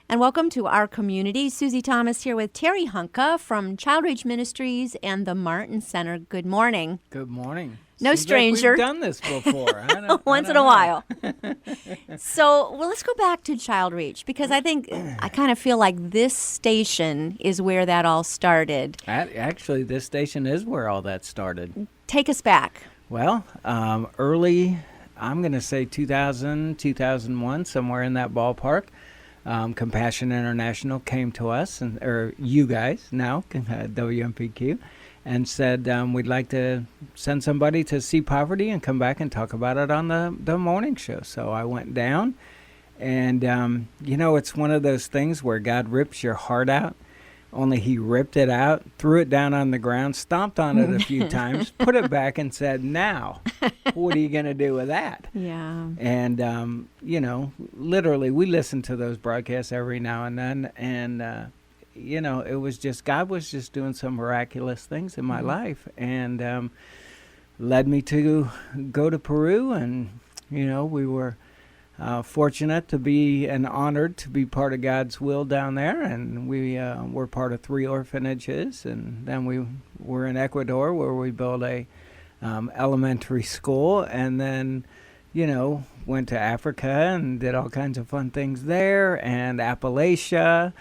And welcome to our community. Susie Thomas here with Terry Hunka from Child Reach Ministries and the Martin Center. Good morning. Good morning. No Seems stranger. Like we've done this before. Once in a while. So, let's go back to Child Reach because I kind of feel like this station is where that all started. Actually, this station is where all that started. Take us back. Well, early, I'm going to say 2000, 2001, somewhere in that ballpark. Compassion International came to us, or you guys now, WMPQ, and said we'd like to send somebody to see poverty and come back and talk about it on the morning show. So I went down, and it's one of those things where God rips your heart out. Only he ripped it out, threw it down on the ground, stomped on it a few times, put it back and said, now, what are you going to do with that? Yeah. And, literally we listen to those broadcasts every now and then. And, it was just, God was just doing some miraculous things in my life and led me to go to Peru. And, we were fortunate to be and honored to be part of God's will down there, and we were part of 3 orphanages, and then we were in Ecuador where we built a elementary school, and then went to Africa and did all kinds of fun things there, and Appalachia.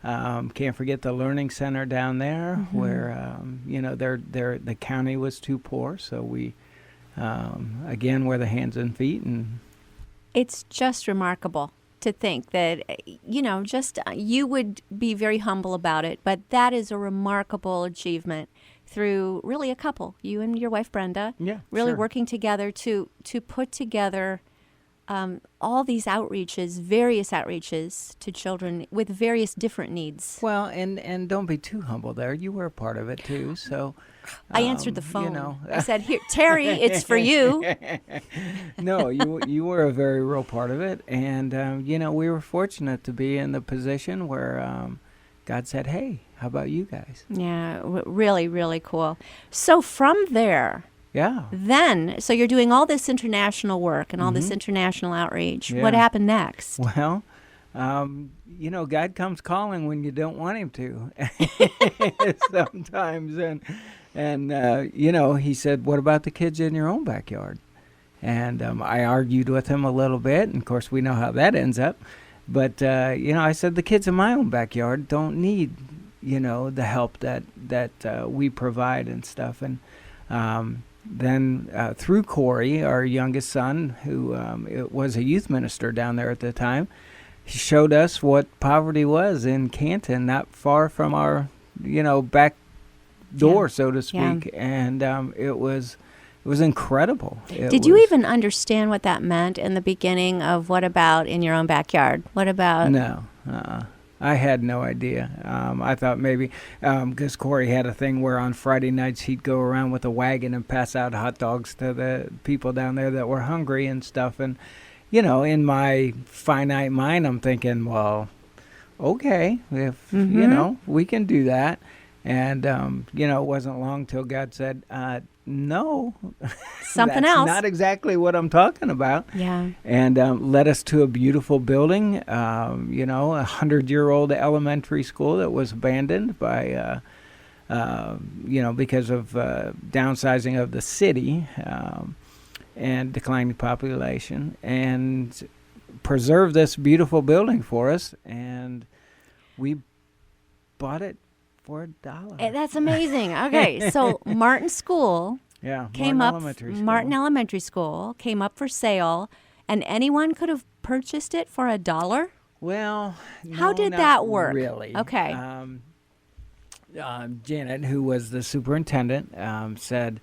Can't forget the learning center down there where the county was too poor, so we again were the hands and feet. And it's just remarkable to think that, you would be very humble about it, but that is a remarkable achievement through really a couple, you and your wife, Brenda, really working together to put together all these various outreaches to children with various different needs. Well, and don't be too humble there. You were a part of it too, so... I answered the phone. I said, "Here, Terry, it's for you." No, you were a very real part of it, and we were fortunate to be in the position where God said, "Hey, how about you guys?" Yeah, really, really cool. So from there, so you're doing all this international work and all this international outreach. Yeah. What happened next? Well, God comes calling when you don't want him to sometimes, and he said, "What about the kids in your own backyard?" And I argued with him a little bit, and of course we know how that ends up. But I said the kids in my own backyard don't need the help that we provide and stuff. And then through Corey, our youngest son, who was a youth minister down there at the time, he showed us what poverty was in Canton, not far from our back door, so to speak. And it was incredible. Did you even understand what that meant in the beginning of what about in your own backyard? What about? No, I had no idea. I thought maybe because Corey had a thing where on Friday nights he'd go around with a wagon and pass out hot dogs to the people down there that were hungry and stuff. And in my finite mind, I'm thinking, well, okay, if we can do that. And, it wasn't long till God said, no, something that's else. Not exactly what I'm talking about. Yeah. And led us to a beautiful building, a 100-year-old elementary school that was abandoned by, because of downsizing of the city and declining population, and preserved this beautiful building for us. And we bought it for $1. That's amazing. Okay, so Martin School Martin Elementary School came up for sale, and anyone could have purchased it for $1? Well, how did that work? Really? Okay. Janet, who was the superintendent, said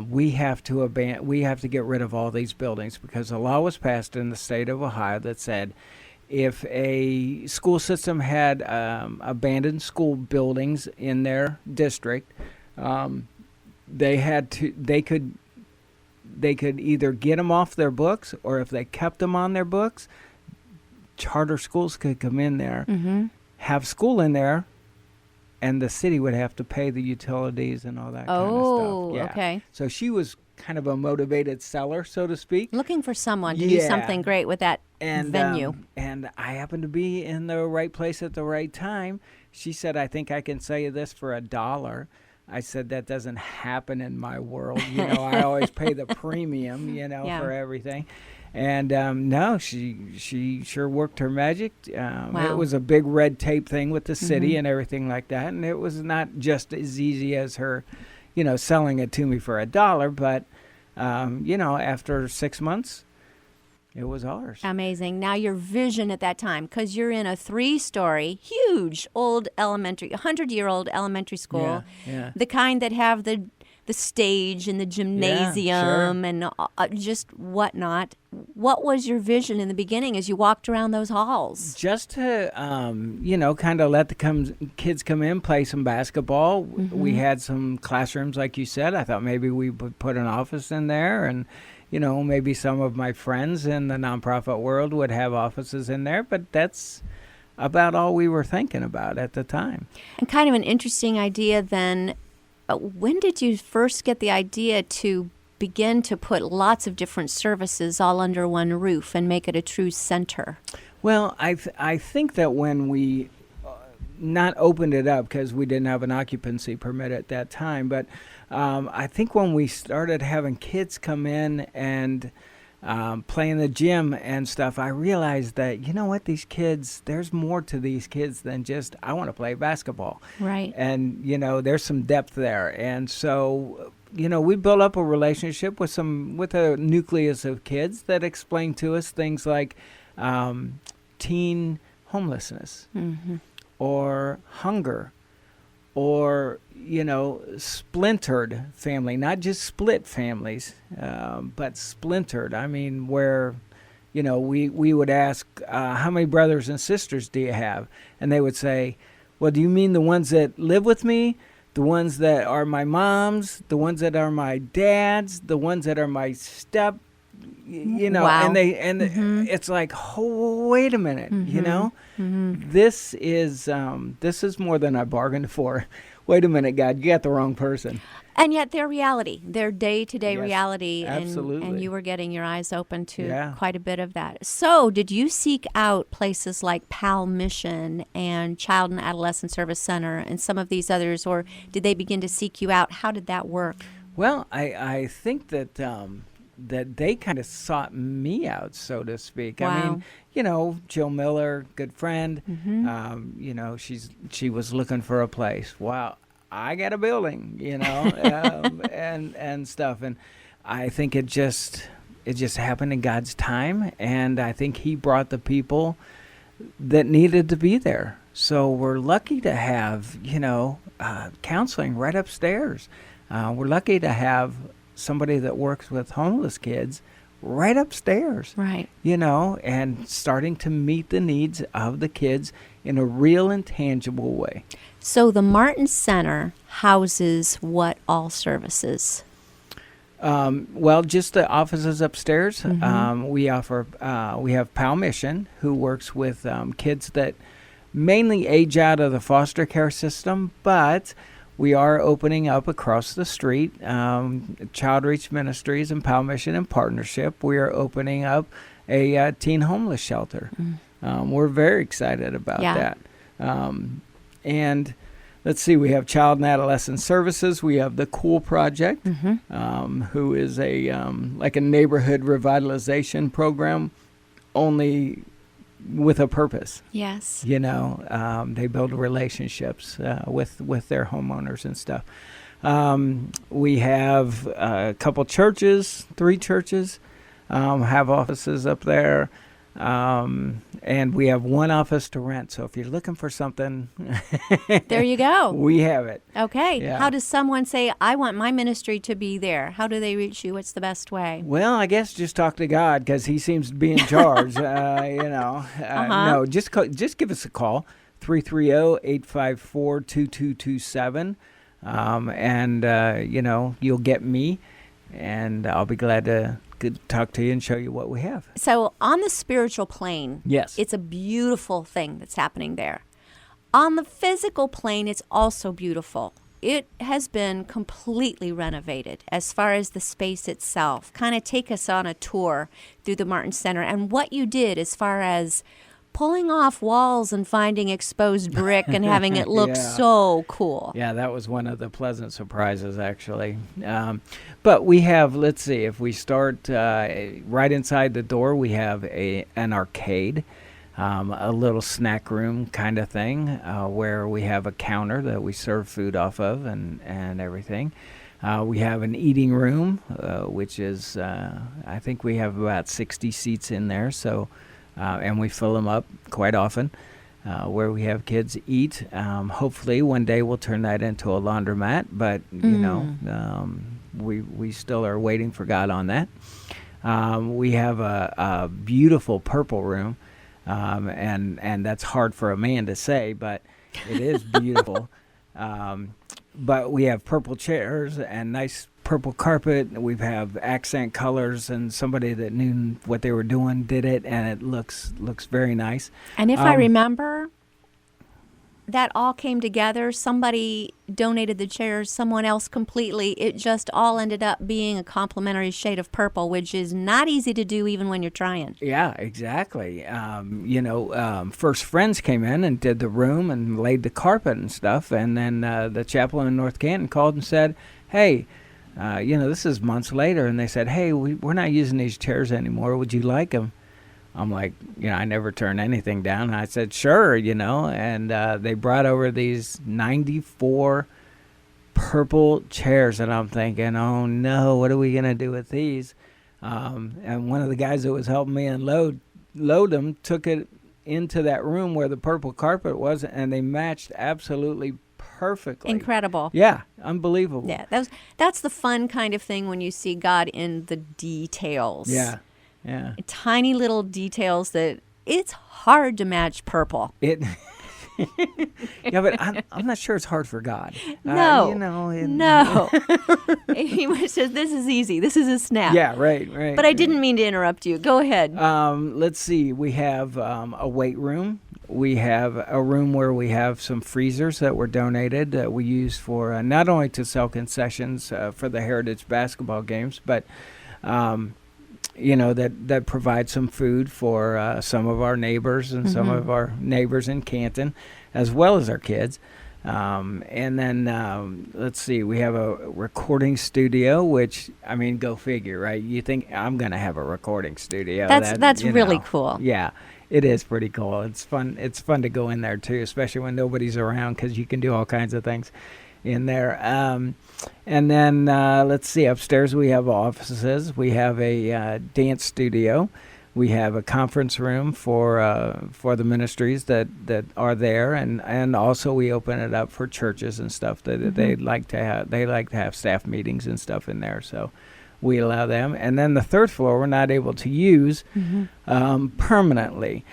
we have to get rid of all these buildings because a law was passed in the state of Ohio that said, if a school system had abandoned school buildings in their district, they could either get them off their books, or if they kept them on their books, charter schools could come in there, have school in there, and the city would have to pay the utilities and all that kind of stuff. Oh, okay. So she was kind of a motivated seller, so to speak. Looking for someone to do Yeah. something great with that And venue. and I happened to be in the right place at the right time. She said, "I think I can sell you this for $1." I said, "That doesn't happen in my world. I always pay the premium, Yeah. for everything." And no, she sure worked her magic. Wow. It was a big red tape thing with the city Mhm. and everything like that, and it was not just as easy as her, selling it to me for $1. But after 6 months, it was ours. Amazing. Now your vision at that time, because you're in a 3-story, huge old 100-year-old elementary school, Yeah. the kind that have the stage and the gymnasium and just whatnot. What was your vision in the beginning as you walked around those halls? Just to, kind of let the kids come in, play some basketball. We had some classrooms, like you said. I thought maybe we would put an office in there, and maybe some of my friends in the nonprofit world would have offices in there. But that's about all we were thinking about at the time. And kind of an interesting idea then. When did you first get the idea to begin to put lots of different services all under one roof and make it a true center? Well, I think that when we not opened it up, because we didn't have an occupancy permit at that time, but I think when we started having kids come in and play in the gym and stuff, I realized that, these kids, there's more to these kids than just, I want to play basketball. Right. And, there's some depth there. And so, we built up a relationship with a nucleus of kids that explained to us things like teen homelessness or hunger or, splintered family, not just split families, but splintered. I mean, where, we would ask, how many brothers and sisters do you have? And they would say, well, do you mean the ones that live with me? The ones that are my mom's, the ones that are my dad's, the ones that are my step, Wow. and it's like, oh, wait a minute, this is more than I bargained for. Wait a minute, God, you got the wrong person. And yet their reality, their day-to-day Yes, reality. absolutely. And you were getting your eyes open to Yeah. quite a bit of that. So did you seek out places like PAL Mission and Child and Adolescent Service Center and some of these others, or did they begin to seek you out? How did that work? Well, I think that that they kind of sought me out, so to speak. Wow. I mean, Jill Miller, good friend. She was looking for a place. Wow, I got a building, and stuff. And I think it just happened in God's time, and I think He brought the people that needed to be there. So we're lucky to have, counseling right upstairs. We're lucky to have somebody that works with homeless kids right upstairs. Right. And starting to meet the needs of the kids in a real and tangible way. So the Martin Center houses what all services? Well, just the offices upstairs. We have PAL Mission, who works with kids that mainly age out of the foster care system, but we are opening up across the street, Child Reach Ministries and PAL Mission in partnership. We are opening up a teen homeless shelter. We're very excited about that. And let's see, we have Child and Adolescent Services. We have the Cool Project, who is like a neighborhood revitalization program, only with a purpose. Yes. They build relationships with their homeowners and stuff. We have a couple churches, 3 churches, have offices up there. And we have 1 office to rent. So if you're looking for something, There you go. we have it. Okay. Yeah. How does someone say, I want my ministry to be there? How do they reach you? What's the best way? Well, I guess just talk to God, because He seems to be in charge. No, just give us a call, 330-854-2227. You'll get me, and I'll be glad to talk to you and show you what we have. So on the spiritual plane, Yes. it's a beautiful thing that's happening there. On the physical plane, it's also beautiful. it has been completely renovated as far as the space itself. Kind of take us on a tour through the Martin Center and what you did as far as pulling off walls and finding exposed brick and having it look so cool. Yeah, that was one of the pleasant surprises, actually. But we have, let's see, if we start right inside the door, we have an arcade, a little snack room kind of thing, where we have a counter that we serve food off of and everything. We have an eating room, which is, I think we have about 60 seats in there, so and we fill them up quite often, where we have kids eat. Hopefully one day we'll turn that into a laundromat, but you know, we still are waiting for God on that. We have a beautiful purple room, and that's hard for a man to say, but it is beautiful. But we have purple chairs and nice purple carpet. We have accent colors, and somebody that knew what they were doing did it, and it looks very nice. And if I remember, that all came together. Somebody donated the chairs, someone else completely. It just all ended up being a complementary shade of purple, which is not easy to do even when you're trying. Yeah, exactly. First Friends came in and did the room and laid the carpet and stuff, and then the chaplain in North Canton called and said, hey, this is months later, and they said, hey, we're not using these chairs anymore. Would you like them? I'm like, I never turn anything down. And I said, sure, and they brought over these 94 purple chairs, and I'm thinking, oh, no, what are we going to do with these? And one of the guys that was helping me unload them took it into that room where the purple carpet was, and they matched absolutely perfectly. Incredible. Yeah, unbelievable. Yeah, that's the fun kind of thing when you see God in the details. Yeah. Tiny little details that it's hard to match purple. Yeah, but I'm not sure it's hard for God. No. No. He says, this is easy. This is a snap. Yeah, right. But I didn't mean to interrupt you. Go ahead. Let's see. We have a weight room. We have a room where we have some freezers that were donated that we use for not only to sell concessions for the Heritage basketball games, but that provide some food for some of our neighbors and some of our neighbors in Canton, as well as our kids. And then let's see, we have a recording studio, which, go figure, right? You think I'm going to have a recording studio. That's really cool. Yeah, it is pretty cool. It's fun. It's fun to go in there, too, especially when nobody's around, because you can do all kinds of things in there. And then let's see, upstairs we have offices. We have a dance studio. We have a conference room for the ministries that are there, and also we open it up for churches and stuff that they like to have. They like to have staff meetings and stuff in there, so we allow them. And then the third floor we're not able to use permanently.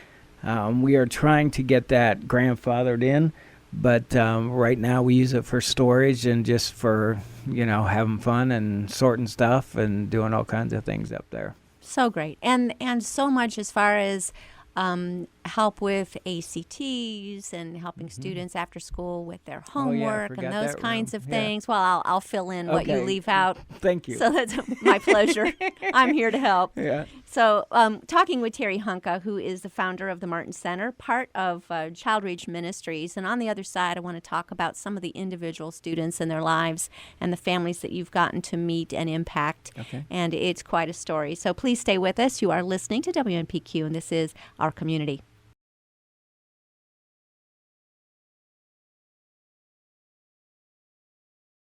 We are trying to get that grandfathered in. But right now we use it for storage and just for, having fun and sorting stuff and doing all kinds of things up there. So great. And so much as far as help with ACTs and helping students after school with their homework and those kinds of things. Well, I'll fill in what you leave out. Thank you. So that's my pleasure. I'm here to help. Yeah. So talking with Terry Hunka, who is the founder of the Martin Center, part of Child Reach Ministries. And on the other side, I want to talk about some of the individual students and their lives and the families that you've gotten to meet and impact. Okay. And it's quite a story. So please stay with us. You are listening to WNPQ, and this is Our Community.